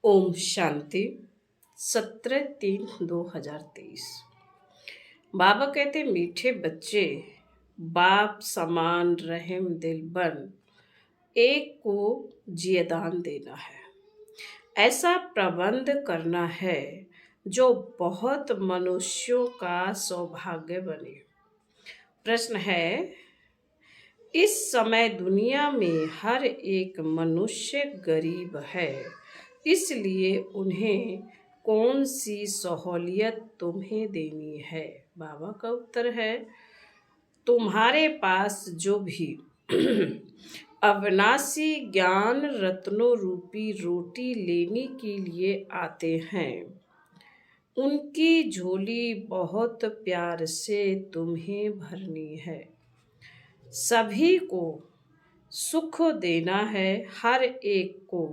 ओम शांति। 17/3/2023। बाबा कहते मीठे बच्चे, बाप समान रहम दिल बन, एक को जियदान देना है। ऐसा प्रबंध करना है जो बहुत मनुष्यों का सौभाग्य बने। प्रश्न है, इस समय दुनिया में हर एक मनुष्य गरीब है, इसलिए उन्हें कौन सी सहूलियत तुम्हें देनी है? बाबा का उत्तर है, तुम्हारे पास जो भी अविनाशी ज्ञान रत्नों रूपी रोटी लेने के लिए आते हैं, उनकी झोली बहुत प्यार से तुम्हें भरनी है। सभी को सुख देना है, हर एक को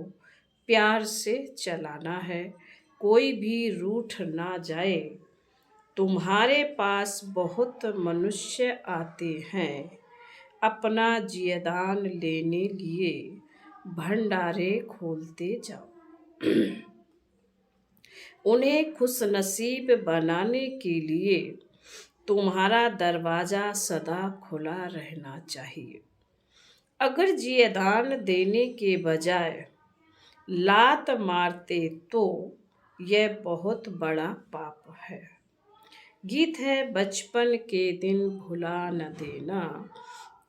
प्यार से चलाना है, कोई भी रूठ ना जाए। तुम्हारे पास बहुत मनुष्य आते हैं, अपना जियदान लेने लिए भंडारे खोलते जाओ। उन्हें खुशनसीब बनाने के लिए तुम्हारा दरवाजा सदा खुला रहना चाहिए। अगर जियदान देने के बजाय लात मारते तो यह बहुत बड़ा पाप है। गीत है, बचपन के दिन भुला न देना,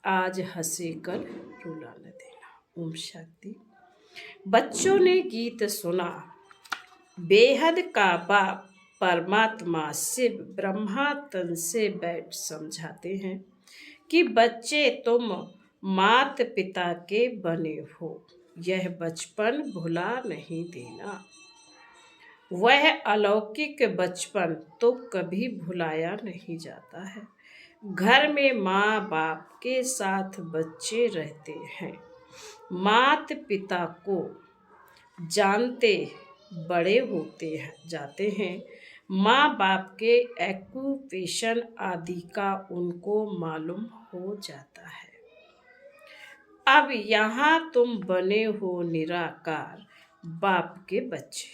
आज हंसे कल रुला न देना। ओम शांति। बच्चों ने गीत सुना। बेहद का बाप परमात्मा शिव ब्रह्मा तन से बैठ समझाते हैं कि बच्चे, तुम मात पिता के बने हो, यह बचपन भुला नहीं देना। वह अलौकिक बचपन तो कभी भुलाया नहीं जाता है। घर में माँ बाप के साथ बच्चे रहते हैं, मात पिता को जानते बड़े होते जाते हैं, माँ बाप के एक्यूपेशन आदि का उनको मालूम हो जाता है। अब यहाँ तुम बने हो निराकार बाप के बच्चे।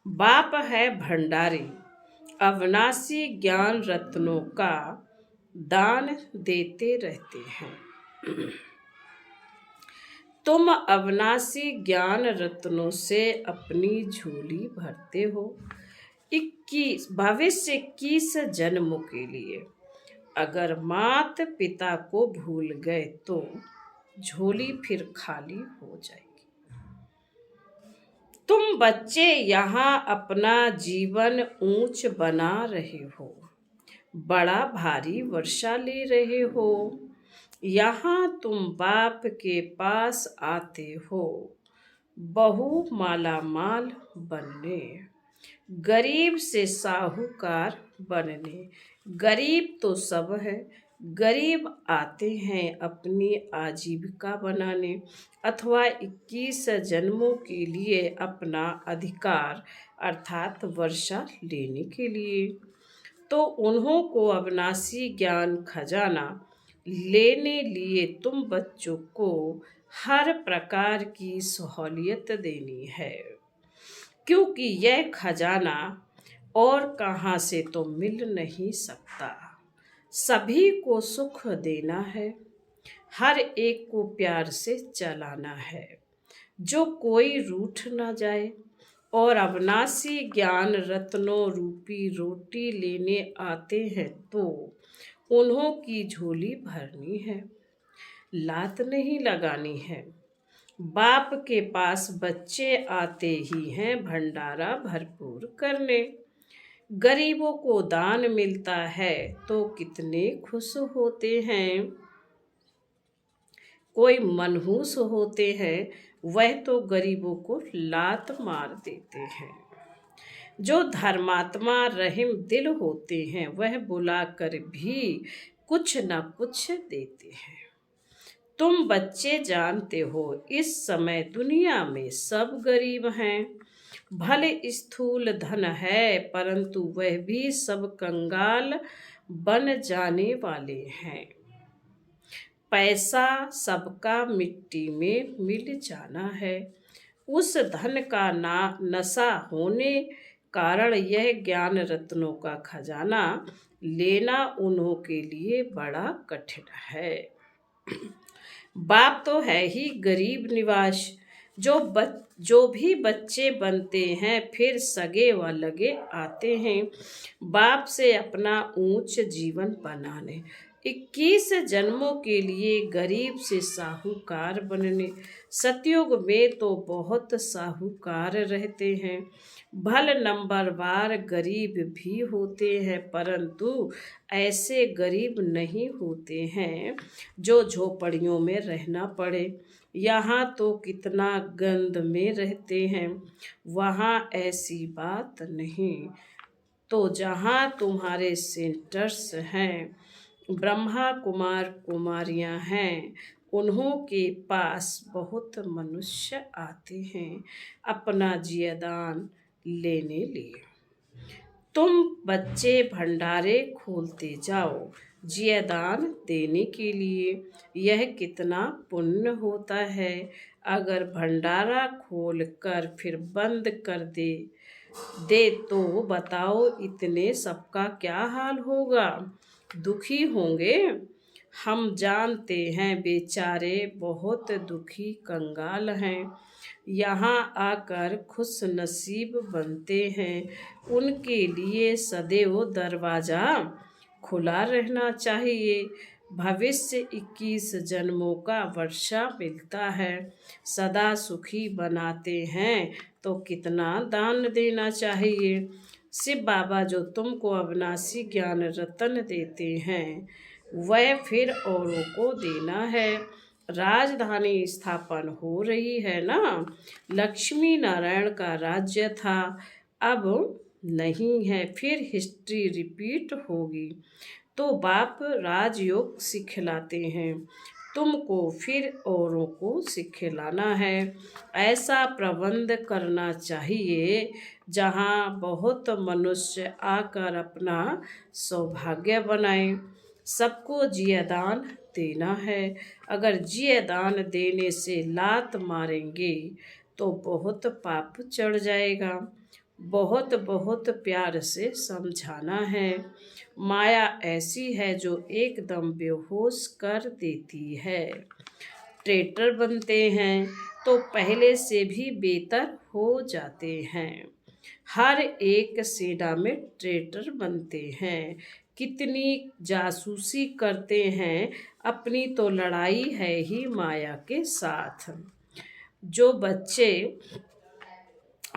बाप है भंडारी, अविनाशी ज्ञान रत्नों का दान देते रहते हैं। तुम अविनाशी ज्ञान रत्नों से अपनी झोली भरते हो। 21 जन्मों के लिए। अगर माता पिता को भूल गए तो झोली फिर खाली हो जाएगी। तुम बच्चे यहाँ अपना जीवन ऊंच बना रहे हो, बड़ा भारी वर्षा ले रहे हो। यहाँ तुम बाप के पास आते हो बहु मालामाल बनने, गरीब से साहूकार बनने। गरीब तो सब है, गरीब आते हैं अपनी आजीविका बनाने अथवा 21 जन्मों के लिए अपना अधिकार अर्थात वर्षा लेने के लिए। तो उन्हों को अविनाशी ज्ञान खजाना लेने लिए तुम बच्चों को हर प्रकार की सहूलियत देनी है, क्योंकि यह खजाना और कहाँ से तो मिल नहीं सकता। सभी को सुख देना है, हर एक को प्यार से चलाना है, जो कोई रूठ ना जाए। और अविनाशी ज्ञान रत्नों रूपी रोटी लेने आते हैं तो उन्हों की झोली भरनी है, लात नहीं लगानी है। बाप के पास बच्चे आते ही हैं भंडारा भरपूर करने। गरीबों को दान मिलता है तो कितने खुश होते हैं। कोई मनहूस होते हैं, वह तो गरीबों को लात मार देते हैं। जो धर्मात्मा रहीम दिल होते हैं, वह बुलाकर भी कुछ न कुछ देते हैं। तुम बच्चे जानते हो, इस समय दुनिया में सब गरीब हैं। भले स्थूल धन है, परंतु वह भी सब कंगाल बन जाने वाले हैं। पैसा सबका मिट्टी में मिल जाना है, उस धन का नशा होने कारण यह ज्ञान रत्नों का खजाना लेना उन्हों के लिए बड़ा कठिन है। बाप तो है ही गरीब निवास। जो भी बच्चे बनते हैं फिर सगे व लगे आते हैं बाप से अपना ऊंच जीवन बनाने। 21 जन्मों के लिए गरीब से साहूकार बनने। सतयुग में तो बहुत साहूकार रहते हैं, भल नंबरवार गरीब भी होते हैं, परंतु ऐसे गरीब नहीं होते हैं जो झोपड़ियों में रहना पड़े। यहाँ तो कितना गंद में रहते हैं, वहाँ ऐसी बात नहीं। तो जहाँ तुम्हारे सेंटर्स हैं, ब्रह्मा कुमार कुमारियाँ हैं, उन्हों के पास बहुत मनुष्य आते हैं अपना जियादान लेने लिए। तुम बच्चे भंडारे खोलते जाओ जियादान देने के लिए। यह कितना पुण्य होता है। अगर भंडारा खोल कर फिर बंद कर दे तो बताओ इतने सबका क्या हाल होगा। दुखी होंगे। हम जानते हैं बेचारे बहुत दुखी कंगाल हैं, यहाँ आकर खुश नसीब बनते हैं। उनके लिए सदैव दरवाज़ा खुला रहना चाहिए। भविष्य 21 जन्मों का वर्षा मिलता है। सदा सुखी बनाते हैं तो कितना दान देना चाहिए। शिव बाबा जो तुमको अविनाशी ज्ञान रतन देते हैं वह फिर औरों को देना है। राजधानी स्थापन हो रही है ना। लक्ष्मी नारायण का राज्य था, अब नहीं है, फिर हिस्ट्री रिपीट होगी। तो बाप राजयोग सिखलाते हैं, तुमको फिर औरों को सिखलाना है। ऐसा प्रबंध करना चाहिए जहाँ बहुत मनुष्य आकर अपना सौभाग्य बनाए। सबको जियादान देना है। अगर जियादान देने से लात मारेंगे तो बहुत पाप चढ़ जाएगा। बहुत बहुत प्यार से समझाना है। माया ऐसी है जो एकदम बेहोश कर देती है। ट्रेटर बनते हैं तो पहले से भी बेहतर हो जाते हैं। हर एक सेना में ट्रेटर बनते हैं। कितनी जासूसी करते हैं, अपनी तो लड़ाई है ही माया के साथ। जो बच्चे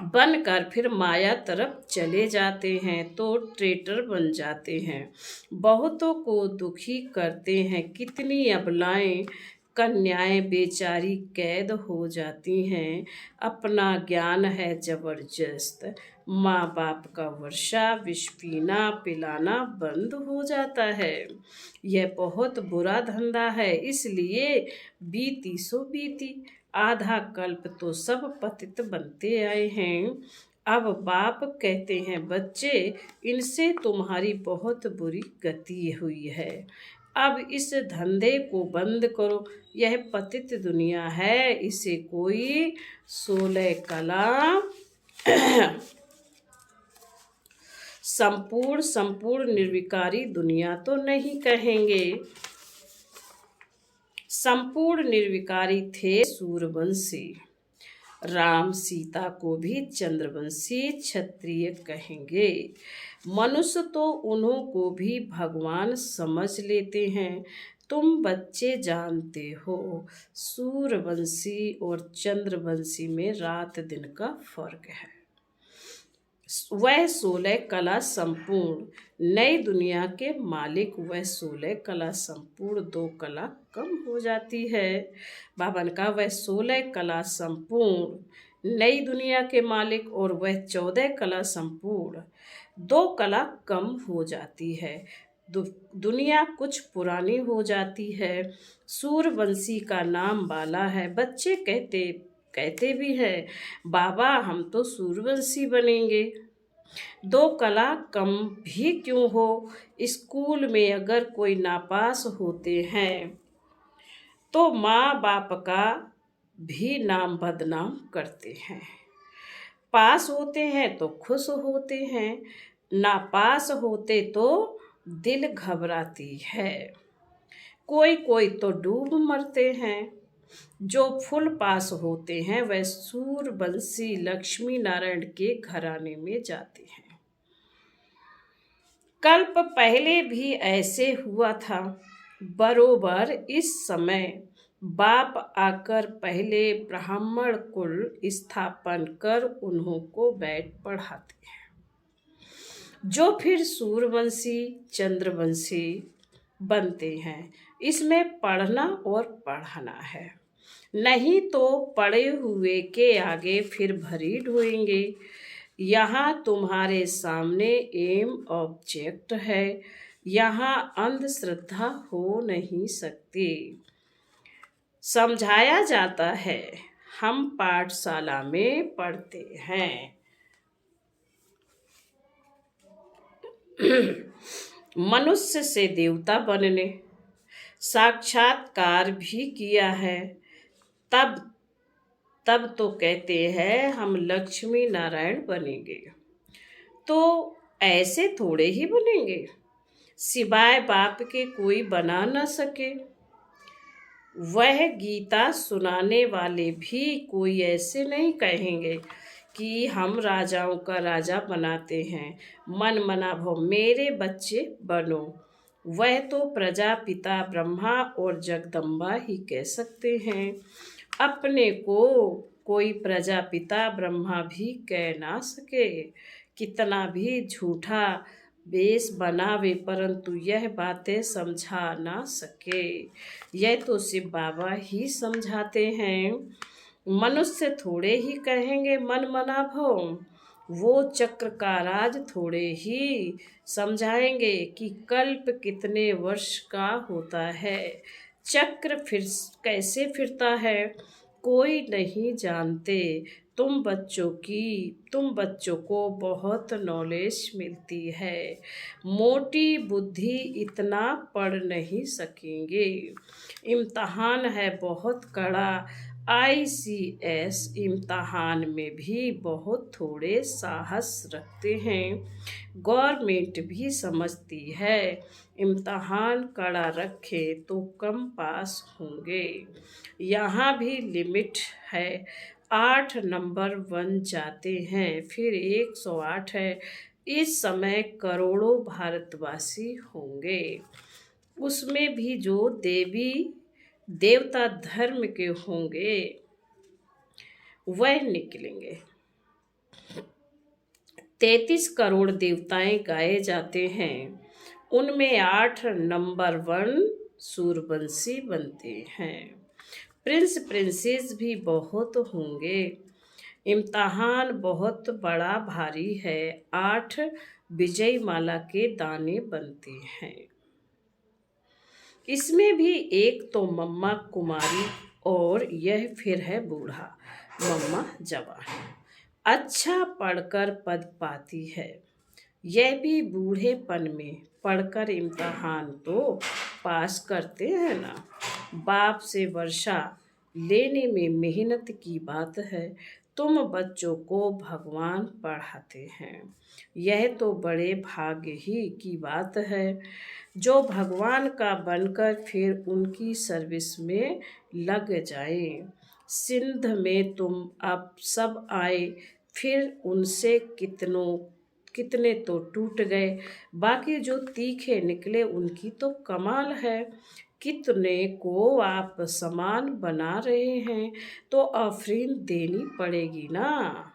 बनकर फिर माया तरफ चले जाते हैं तो ट्रेटर बन जाते हैं, बहुतों को दुखी करते हैं। कितनी अबलाएं कन्याएं बेचारी कैद हो जाती हैं। अपना ज्ञान है जबरदस्त, माँ बाप का वर्षा विष पीना पिलाना बंद हो जाता है। यह बहुत बुरा धंधा है, इसलिए बीती सो बीती। आधा कल्प तो सब पतित बनते आए हैं। अब बाप कहते हैं बच्चे, इनसे तुम्हारी बहुत बुरी गति हुई है, अब इस धंधे को बंद करो। यह पतित दुनिया है, इसे कोई 16 कला संपूर्ण निर्विकारी दुनिया तो नहीं कहेंगे। संपूर्ण निर्विकारी थे सूर्यवंशी। राम सीता को भी चंद्रवंशी क्षत्रिय कहेंगे। मनुष्य तो उन्हों को भी भगवान समझ लेते हैं। तुम बच्चे जानते हो सूर्यवंशी और चंद्रवंशी में रात दिन का फर्क है। वह 16 कला संपूर्ण नई दुनिया के मालिक, वह 16 कला संपूर्ण 2 कला कम हो जाती है। बाबन का वह 16 कला संपूर्ण नई दुनिया के मालिक और वह 14 कला संपूर्ण 2 कला कम हो जाती है। दुनिया कुछ पुरानी हो जाती है। सूर्यवंशी का नाम बाला है। बच्चे कहते भी है बाबा हम तो सूर्यवंशी बनेंगे। 2 कला कम भी क्यों हो, स्कूल में अगर कोई नापास होते हैं तो माँ बाप का भी नाम बदनाम करते हैं। पास होते हैं तो खुश होते हैं, ना पास होते तो दिल घबराती है। कोई कोई तो डूब मरते हैं। जो फुल पास होते हैं वह सूरबंशी लक्ष्मी नारायण के घराने में जाते हैं। कल्प पहले भी ऐसे हुआ था। बरोबर इस समय बाप आकर पहले ब्राह्मण कुल स्थापन कर उन्हों को बैठ पढ़ाते हैं, जो फिर सूरवंशी चंद्रवंशी बनते हैं। इसमें पढ़ना और पढ़ाना है, नहीं तो पढ़े हुए के आगे फिर भरी ढोएंगे। यहाँ तुम्हारे सामने एम ऑब्जेक्ट है, यहाँ अंधश्रद्धा हो नहीं सकती। समझाया जाता है, हम पाठशाला में पढ़ते हैं। मनुष्य से देवता बनने साक्षात्कार भी किया है। तब तब तो कहते हैं हम लक्ष्मी नारायण बनेंगे। तो ऐसे थोड़े ही बनेंगे, सिवाय बाप के कोई बना न सके। वह गीता सुनाने वाले भी कोई ऐसे नहीं कहेंगे कि हम राजाओं का राजा बनाते हैं, मन मना भो मेरे बच्चे बनो। वह तो प्रजापिता ब्रह्मा और जगदम्बा ही कह सकते हैं। अपने को कोई प्रजापिता ब्रह्मा भी कह ना सके। कितना भी झूठा बेस बनावे परंतु यह बातें समझा ना सके। यह तो शिव बाबा ही समझाते हैं। मनुष्य थोड़े ही कहेंगे मन मना भव। वो चक्र का राज थोड़े ही समझाएंगे कि कल्प कितने वर्ष का होता है, चक्र फिर कैसे फिरता है, कोई नहीं जानते। तुम बच्चों को बहुत नॉलेज मिलती है, मोटी बुद्धि इतना पढ़ नहीं सकेंगे। इम्तहान है बहुत कड़ा, ICS इम्तहान में भी बहुत थोड़े साहस रखते हैं। गवर्नमेंट भी समझती है इम्तहान कड़ा रखे तो कम पास होंगे। यहाँ भी लिमिट है, 8 नंबर बन जाते हैं, फिर 108 है। इस समय करोड़ों भारतवासी होंगे, उसमें भी जो देवी देवता धर्म के होंगे वह निकलेंगे। 33 करोड़ देवताएं गाए जाते हैं, उनमें 8 नंबर 1 सूरबंशी बनते हैं। प्रिंस प्रिंसेस भी बहुत होंगे। इम्तहान बहुत बड़ा भारी है, 8 विजय माला के दाने बनते हैं। इसमें भी एक तो मम्मा कुमारी और यह फिर है बूढ़ा मम्मा जवान। अच्छा पढ़कर पद पाती है, यह भी बूढ़ेपन में पढ़कर इम्तहान तो पास करते हैं ना। बाप से वर्षा लेने में मेहनत की बात है, तुम बच्चों को भगवान पढ़ाते हैं, यह तो बड़े भाग्य ही की बात है। जो भगवान का बनकर फिर उनकी सर्विस में लग जाएं। सिंध में तुम अब सब आए, फिर उनसे कितने तो टूट गए, बाकी जो तीखे निकले उनकी तो कमाल है। कितने को आप समान बना रहे हैं तो आफरीन देनी पड़ेगी ना।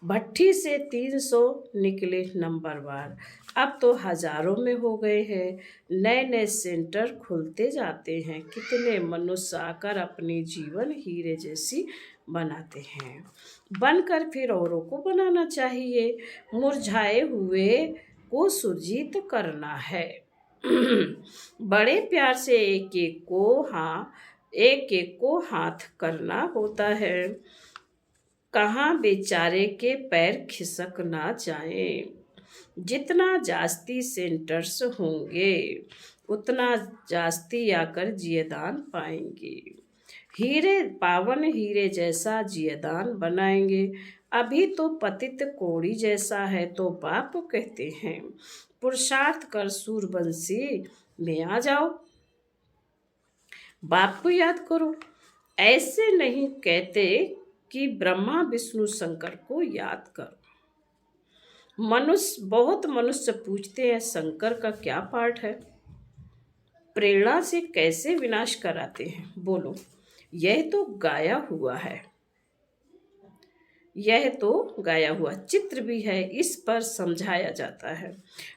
भट्टी से 300 निकले नंबरवार, अब तो हजारों में हो गए हैं। नए नए सेंटर खुलते जाते हैं, कितने मनुष्य आकर अपनी जीवन हीरे जैसी बनाते हैं, बनकर फिर औरों को बनाना चाहिए। मुरझाए हुए को सुरजीत करना है। बड़े प्यार से एक एक को हाथ करना होता है, कहाँ बेचारे के पैर खिसक ना जाएं। जितना जास्ती सेंटर्स होंगे उतना जास्ती आकर जियदान पाएंगे। हीरे पावन हीरे जैसा जियदान बनाएंगे। अभी तो पतित कोड़ी जैसा है तो बाप कहते हैं पुरुषार्थ कर सूरबंसी में आ जाओ। बाप को याद करो। ऐसे नहीं कहते कि ब्रह्मा विष्णु शंकर को याद करो। बहुत मनुष्य पूछते हैं शंकर का क्या पाठ है, प्रेरणा से कैसे विनाश कराते हैं। बोलो, यह तो गाया हुआ है, यह तो गाया हुआ चित्र भी है, इस पर समझाया जाता है।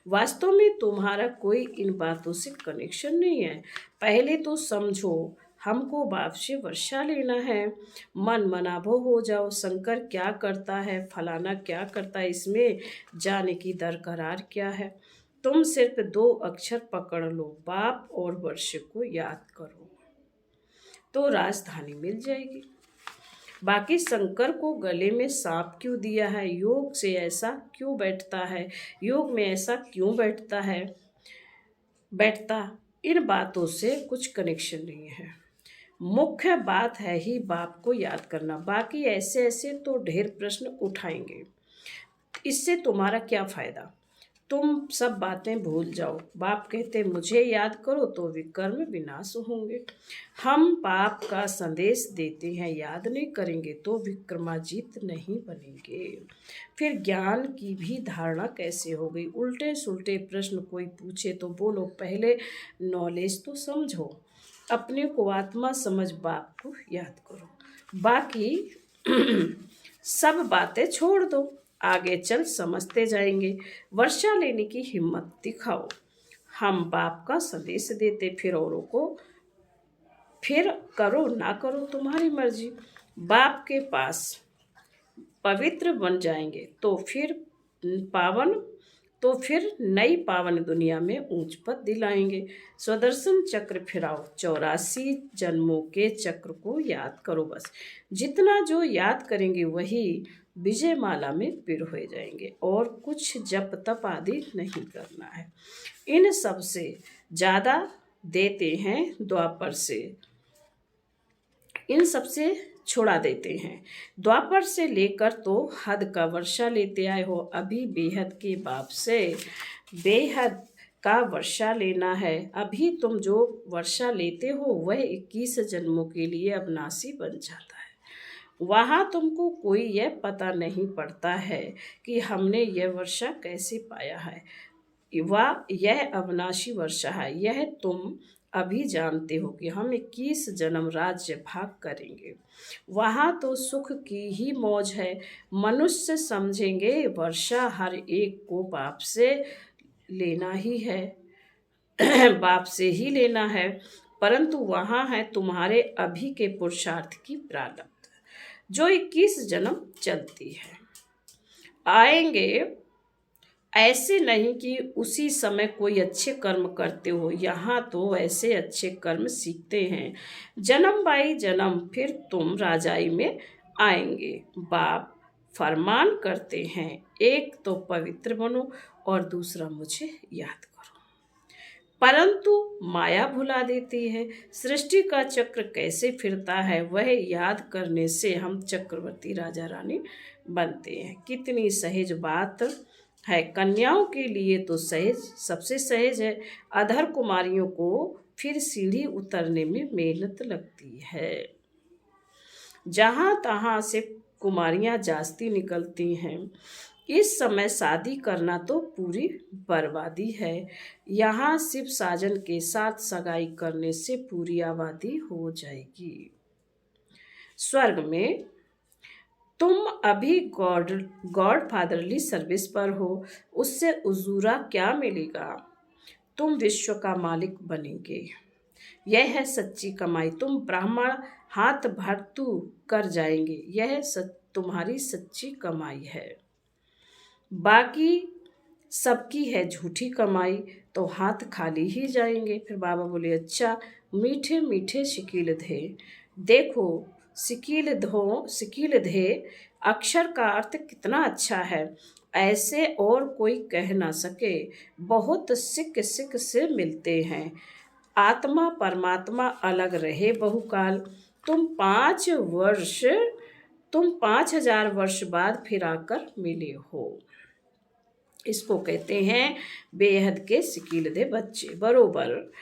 वास्तव में तुम्हारा कोई इन बातों से कनेक्शन नहीं है। पहले तो समझो, हमको बाप से वर्षा लेना है। मन मनाभो हो जाओ, शंकर क्या करता है, फलाना क्या करता है, इसमें जाने की दरकरार क्या है। तुम सिर्फ 2 अक्षर पकड़ लो, बाप और वर्ष को याद करो तो राजधानी मिल जाएगी। बाकी शंकर को गले में सांप क्यों दिया है, योग से ऐसा क्यों बैठता है, योग में ऐसा क्यों बैठता, इन बातों से कुछ कनेक्शन नहीं है। मुख्य बात है ही बाप को याद करना। बाकी ऐसे ऐसे तो ढेर प्रश्न उठाएंगे, इससे तुम्हारा क्या फायदा। तुम सब बातें भूल जाओ। बाप कहते मुझे याद करो तो विकर्म विनाश होंगे। हम पाप का संदेश देते हैं, याद नहीं करेंगे तो विक्रमाजीत नहीं बनेंगे। फिर ज्ञान की भी धारणा कैसे हो गई। उल्टे सुल्टे प्रश्न कोई पूछे तो बोलो पहले नॉलेज तो समझो, अपने को आत्मा समझ बाप को याद करो। बाकी सब बातें छोड़ दो, आगे चल समझते जाएंगे। वर्षा लेने की हिम्मत दिखाओ। हम बाप का संदेश देते, फिर औरों को, फिर करो ना करो तुम्हारी मर्जी। बाप के पास पवित्र बन जाएंगे तो फिर नई पावन दुनिया में ऊंच पद दिलाएंगे। स्वदर्शन चक्र फिराओ, 84 जन्मों के चक्र को याद करो। बस जितना जो याद करेंगे वही विजय माला में पिर हो जाएंगे, और कुछ जप तप आदि नहीं करना है। इन सब से ज़्यादा देते हैं द्वापर से, इन सब से छोड़ा देते हैं। द्वापर से लेकर तो हद का वर्षा लेते आए हो, अभी बेहद के बाप से बेहद का वर्षा लेना है। अभी तुम जो वर्षा लेते हो वह 21 जन्मों के लिए अविनाशी बन जाता है। वहाँ तुमको कोई यह पता नहीं पड़ता है कि हमने यह वर्षा कैसे पाया है, यह अविनाशी वर्षा है। यह तुम अभी जानते हो कि हम 21 जन्म राज्य भाग करेंगे। वहाँ तो सुख की ही मौज है। मनुष्य समझेंगे वर्षा हर एक को बाप से लेना ही है बाप से ही लेना है, परंतु वहाँ है तुम्हारे अभी के पुरुषार्थ की प्रारब्ध जो 21 जन्म चलती है। आएंगे ऐसे नहीं कि उसी समय कोई अच्छे कर्म करते हो, यहाँ तो ऐसे अच्छे कर्म सीखते हैं। जन्म बाई जन्म फिर तुम राजाई में आएंगे। बाप फरमान करते हैं, एक तो पवित्र बनो और दूसरा मुझे याद करो। परंतु माया भुला देती है। सृष्टि का चक्र कैसे फिरता है वह याद करने से हम चक्रवर्ती राजा रानी बनते हैं। कितनी सहज बात है। कन्याओं के लिए तो सहज, सबसे सहज है। अधर कुमारियों को फिर सीढ़ी उतरने में मेहनत लगती है। जहाँ तहाँ से कुमारियाँ जास्ती निकलती हैं। इस समय शादी करना तो पूरी बर्बादी है। यहाँ शिव साजन के साथ सगाई करने से पूरी आबादी हो जाएगी। स्वर्ग में तुम अभी गॉड फादरली सर्विस पर हो, उससे उजूरा क्या मिलेगा। तुम विश्व का मालिक बनेंगे, यह है सच्ची कमाई। तुम ब्राह्मण हाथ भरतू कर जाएंगे, यह तुम्हारी सच्ची कमाई है। बाकी सबकी है झूठी कमाई, तो हाथ खाली ही जाएंगे। फिर बाबा बोले, अच्छा मीठे मीठे शिकील धे। देखो शिकील धे अक्षर का अर्थ कितना अच्छा है, ऐसे और कोई कह ना सके। बहुत सिक से मिलते हैं। आत्मा परमात्मा अलग रहे बहुकाल, तुम 5,000 वर्ष बाद फिर आकर मिले हो। इसको कहते हैं बेहद के सिकीलधे बच्चे। बरोबर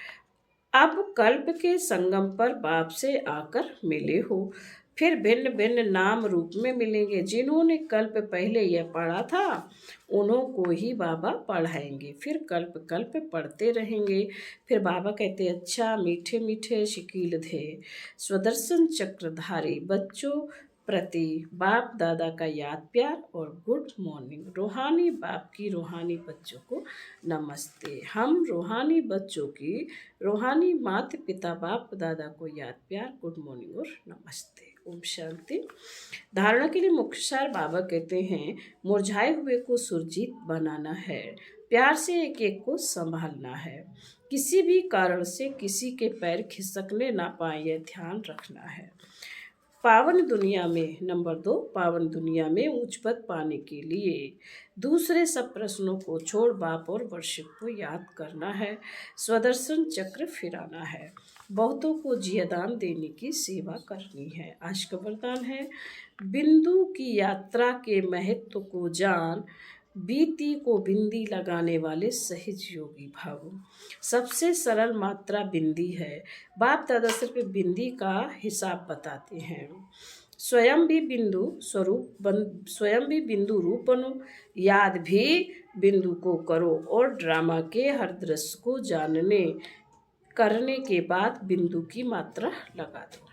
अब कल्प के संगम पर बाप से आकर मिले हो, फिर भिन्न भिन्न नाम रूप में मिलेंगे। जिन्होंने कल्प पहले यह पढ़ा था उन्हों को ही बाबा पढ़ाएंगे, फिर कल्प कल्प पढ़ते रहेंगे। फिर बाबा कहते अच्छा मीठे मीठे शकीलधे स्वदर्शन चक्रधारी बच्चों प्रति बाप दादा का याद प्यार और गुड मॉर्निंग। रूहानी बाप की रूहानी बच्चों को नमस्ते। हम रूहानी बच्चों की रूहानी माता पिता बाप दादा को याद प्यार गुड मॉर्निंग और नमस्ते। ओम शांति। धारणा के लिए मुख्य सार बाबा कहते हैं मुरझाए हुए को सुरजीत बनाना है, प्यार से एक एक को संभालना है, किसी भी कारण से किसी के पैर खिसकने ना पाए यह ध्यान रखना है। पावन दुनिया में नंबर 2 पावन दुनिया में उच्च पद पाने के लिए दूसरे सब प्रश्नों को छोड़ बाप और वर्षिप को याद करना है, स्वदर्शन चक्र फिराना है, बहुतों को जियादान देने की सेवा करनी है। आज का वरदान है बिंदु की यात्रा के महत्व को जान, बीती को बिंदी लगाने वाले सहज योगी भाव। सबसे सरल मात्रा बिंदी है। बाप दादा सिर्फ बिंदी का हिसाब बताते हैं। स्वयं भी बिंदु रूप बनो, याद भी बिंदु को करो और ड्रामा के हर दृश्य को करने के बाद बिंदु की मात्रा लगा दो।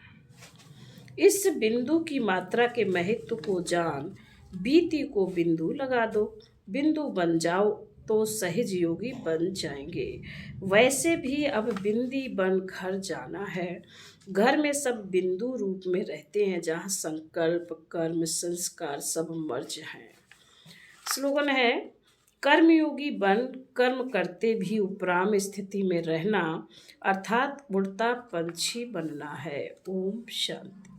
इस बिंदु की मात्रा के महत्व को जान, बीती को बिंदु लगा दो, बिंदु बन जाओ तो सहज योगी बन जाएंगे। वैसे भी अब बिंदी बन घर जाना है। घर में सब बिंदु रूप में रहते हैं जहाँ संकल्प कर्म संस्कार सब मर्ज हैं। स्लोगन है कर्मयोगी बन कर्म करते भी उपराम स्थिति में रहना, अर्थात उड़ता पंछी बनना है। ओम शांति।